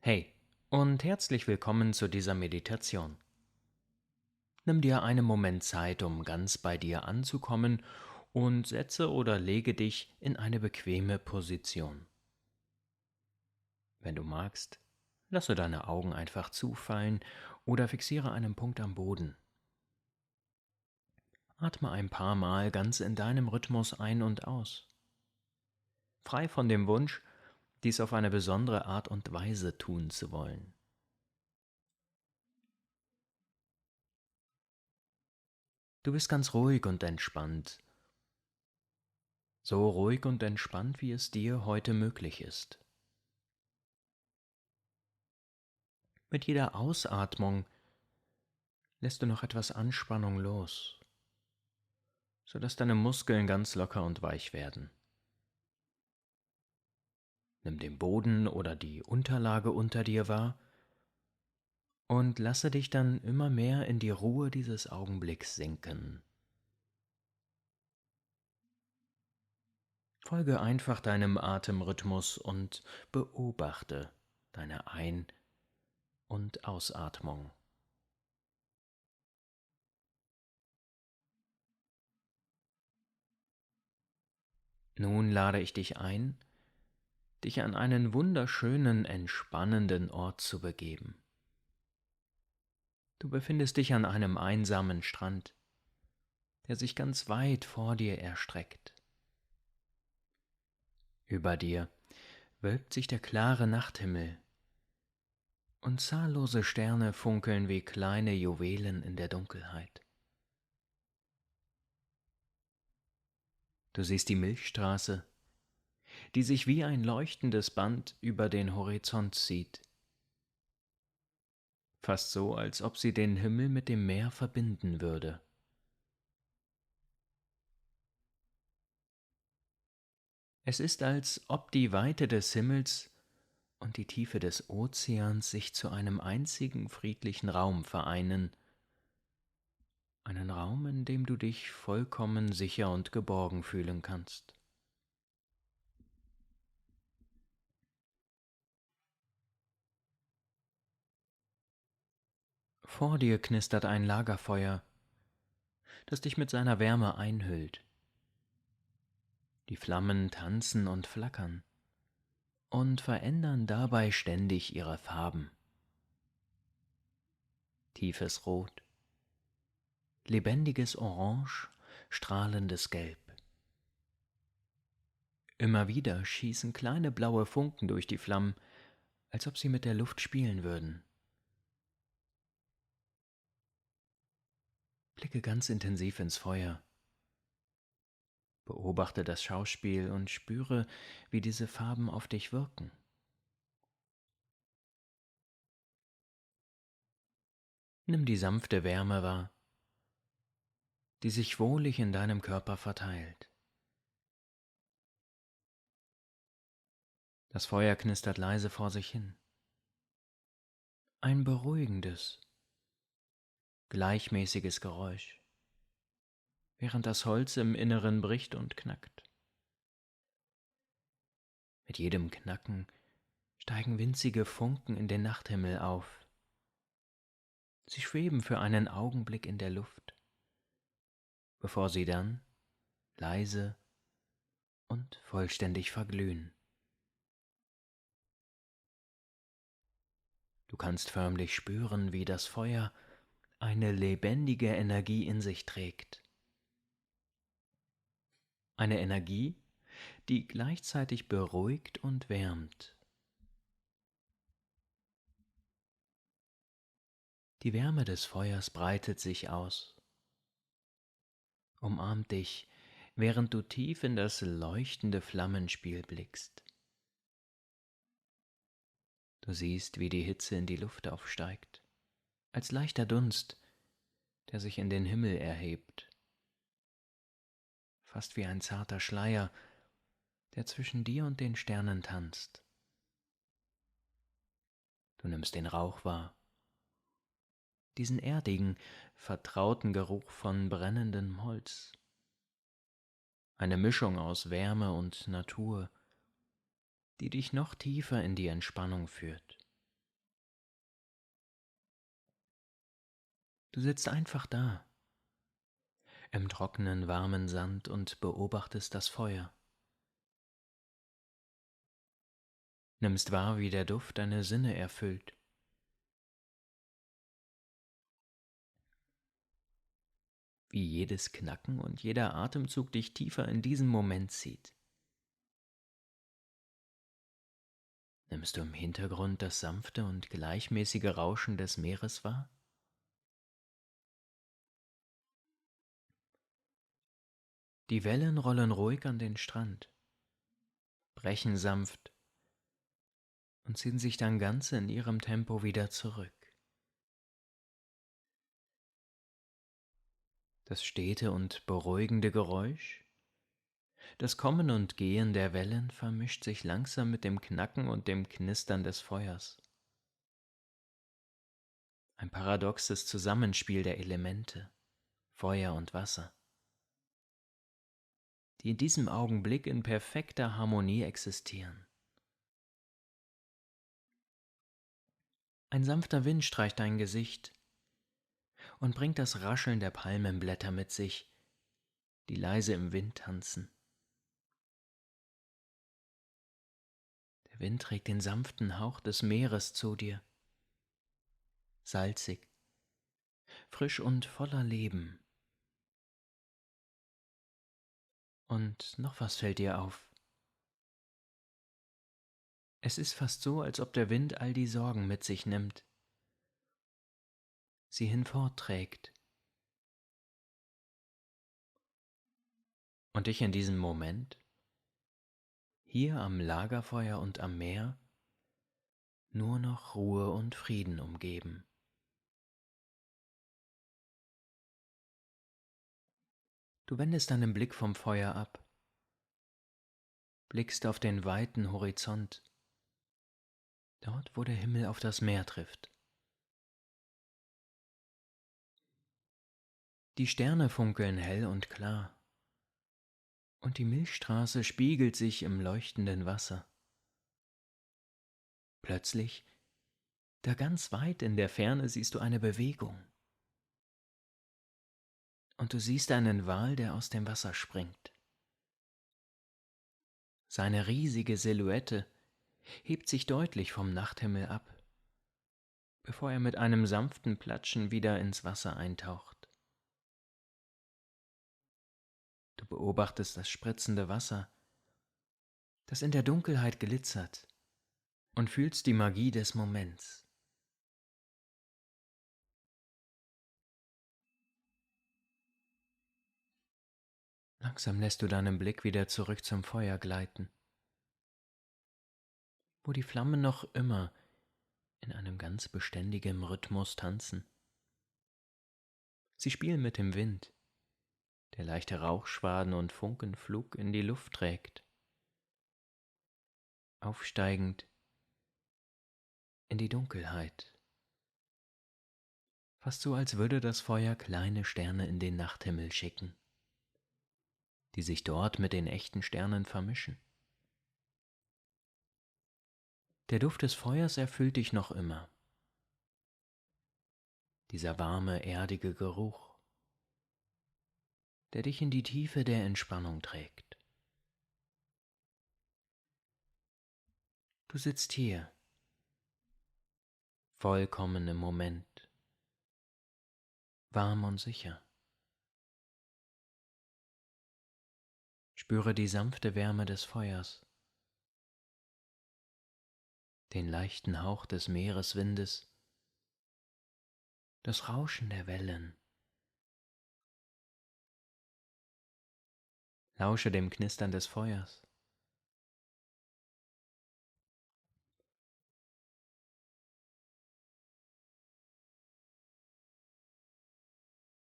Hey und herzlich willkommen zu dieser Meditation. Nimm dir einen Moment Zeit, um ganz bei dir anzukommen und setze oder lege dich in eine bequeme Position. Wenn du magst, lasse deine Augen einfach zufallen oder fixiere einen Punkt am Boden. Atme ein paar Mal ganz in deinem Rhythmus ein und aus, frei von dem Wunsch, dies auf eine besondere Art und Weise tun zu wollen. Du bist ganz ruhig und entspannt, so ruhig und entspannt, wie es dir heute möglich ist. Mit jeder Ausatmung lässt du noch etwas Anspannung los, sodass deine Muskeln ganz locker und weich werden. Nimm den Boden oder die Unterlage unter dir wahr und lasse dich dann immer mehr in die Ruhe dieses Augenblicks sinken. Folge einfach deinem Atemrhythmus und beobachte deine Ein- und Ausatmung. Nun lade ich dich ein, dich an einen wunderschönen, entspannenden Ort zu begeben. Du befindest dich an einem einsamen Strand, der sich ganz weit vor dir erstreckt. Über dir wölbt sich der klare Nachthimmel und zahllose Sterne funkeln wie kleine Juwelen in der Dunkelheit. Du siehst die Milchstraße, die sich wie ein leuchtendes Band über den Horizont zieht, fast so, als ob sie den Himmel mit dem Meer verbinden würde. Es ist, als ob die Weite des Himmels und die Tiefe des Ozeans sich zu einem einzigen friedlichen Raum vereinen, einen Raum, in dem du dich vollkommen sicher und geborgen fühlen kannst. Vor dir knistert ein Lagerfeuer, das dich mit seiner Wärme einhüllt. Die Flammen tanzen und flackern und verändern dabei ständig ihre Farben. Tiefes Rot, lebendiges Orange, strahlendes Gelb. Immer wieder schießen kleine blaue Funken durch die Flammen, als ob sie mit der Luft spielen würden. Blicke ganz intensiv ins Feuer. Beobachte das Schauspiel und spüre, wie diese Farben auf dich wirken. Nimm die sanfte Wärme wahr, die sich wohlig in deinem Körper verteilt. Das Feuer knistert leise vor sich hin. Ein beruhigendes, gleichmäßiges Geräusch, während das Holz im Inneren bricht und knackt. Mit jedem Knacken steigen winzige Funken in den Nachthimmel auf. Sie schweben für einen Augenblick in der Luft, bevor sie dann leise und vollständig verglühen. Du kannst förmlich spüren, wie das Feuer eine lebendige Energie in sich trägt. Eine Energie, die gleichzeitig beruhigt und wärmt. Die Wärme des Feuers breitet sich aus, umarmt dich, während du tief in das leuchtende Flammenspiel blickst. Du siehst, wie die Hitze in die Luft aufsteigt, als leichter Dunst, der sich in den Himmel erhebt, fast wie ein zarter Schleier, der zwischen dir und den Sternen tanzt. Du nimmst den Rauch wahr, diesen erdigen, vertrauten Geruch von brennendem Holz. Eine Mischung aus Wärme und Natur, die dich noch tiefer in die Entspannung führt. Du sitzt einfach da, im trockenen, warmen Sand und beobachtest das Feuer. Nimmst wahr, wie der Duft deine Sinne erfüllt. Wie jedes Knacken und jeder Atemzug dich tiefer in diesen Moment zieht. Nimmst du im Hintergrund das sanfte und gleichmäßige Rauschen des Meeres wahr? Die Wellen rollen ruhig an den Strand, brechen sanft und ziehen sich dann ganz in ihrem Tempo wieder zurück. Das stete und beruhigende Geräusch, das Kommen und Gehen der Wellen vermischt sich langsam mit dem Knacken und dem Knistern des Feuers. Ein paradoxes Zusammenspiel der Elemente, Feuer und Wasser, die in diesem Augenblick in perfekter Harmonie existieren. Ein sanfter Wind streicht dein Gesicht und bringt das Rascheln der Palmenblätter mit sich, die leise im Wind tanzen. Der Wind trägt den sanften Hauch des Meeres zu dir, salzig, frisch und voller Leben. Und noch was fällt dir auf. Es ist fast so, als ob der Wind all die Sorgen mit sich nimmt, sie hinfortträgt und dich in diesem Moment, hier am Lagerfeuer und am Meer, nur noch Ruhe und Frieden umgeben. Du wendest deinen Blick vom Feuer ab, blickst auf den weiten Horizont, dort wo der Himmel auf das Meer trifft. Die Sterne funkeln hell und klar, und die Milchstraße spiegelt sich im leuchtenden Wasser. Plötzlich, da ganz weit in der Ferne, siehst du eine Bewegung. Und du siehst einen Wal, der aus dem Wasser springt. Seine riesige Silhouette hebt sich deutlich vom Nachthimmel ab, bevor er mit einem sanften Platschen wieder ins Wasser eintaucht. Du beobachtest das spritzende Wasser, das in der Dunkelheit glitzert, und fühlst die Magie des Moments. Langsam lässt du deinen Blick wieder zurück zum Feuer gleiten, wo die Flammen noch immer in einem ganz beständigen Rhythmus tanzen. Sie spielen mit dem Wind, der leichte Rauchschwaden und Funkenflug in die Luft trägt, aufsteigend in die Dunkelheit. Fast so, als würde das Feuer kleine Sterne in den Nachthimmel schicken, die sich dort mit den echten Sternen vermischen. Der Duft des Feuers erfüllt dich noch immer. Dieser warme, erdige Geruch, der dich in die Tiefe der Entspannung trägt. Du sitzt hier, vollkommen im Moment, warm und sicher. Spüre die sanfte Wärme des Feuers, den leichten Hauch des Meereswindes, das Rauschen der Wellen. Lausche dem Knistern des Feuers.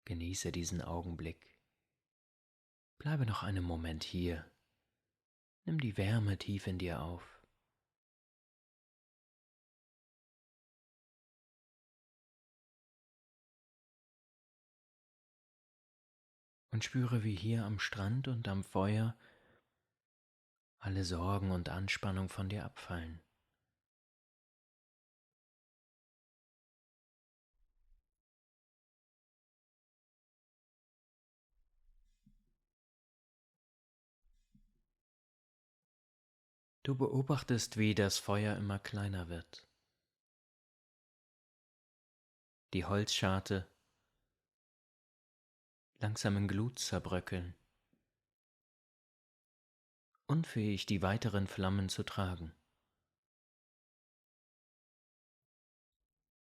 Genieße diesen Augenblick. Bleibe noch einen Moment hier. Nimm die Wärme tief in dir auf. Und spüre, wie hier am Strand und am Feuer alle Sorgen und Anspannung von dir abfallen. Du beobachtest, wie das Feuer immer kleiner wird. Die Holzscharte langsam in Glut zerbröckeln, unfähig, die weiteren Flammen zu tragen.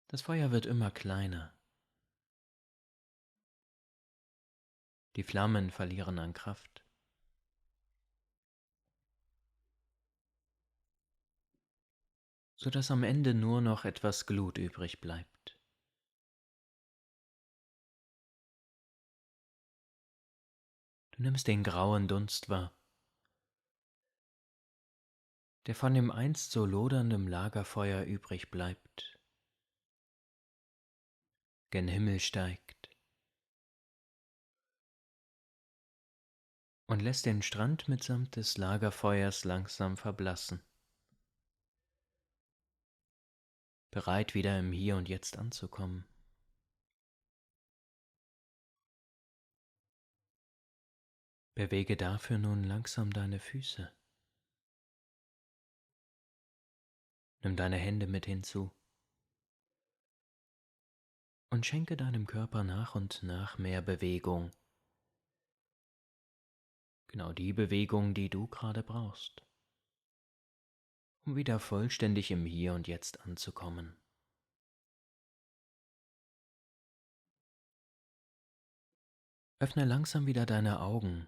Das Feuer wird immer kleiner. Die Flammen verlieren an Kraft. Sodass am Ende nur noch etwas Glut übrig bleibt. Du nimmst den grauen Dunst wahr, der von dem einst so lodernden Lagerfeuer übrig bleibt, gen Himmel steigt und lässt den Strand mitsamt des Lagerfeuers langsam verblassen, bereit wieder im Hier und Jetzt anzukommen. Bewege dafür nun langsam deine Füße. Nimm deine Hände mit hinzu und schenke deinem Körper nach und nach mehr Bewegung. Genau die Bewegung, die du gerade brauchst, um wieder vollständig im Hier und Jetzt anzukommen. Öffne langsam wieder deine Augen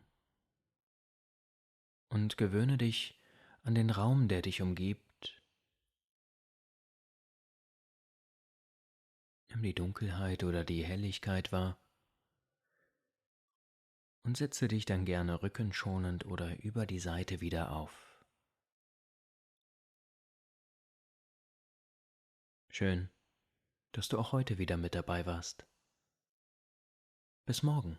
und gewöhne dich an den Raum, der dich umgibt. Nimm die Dunkelheit oder die Helligkeit wahr und setze dich dann gerne rückenschonend oder über die Seite wieder auf. Schön, dass du auch heute wieder mit dabei warst. Bis morgen.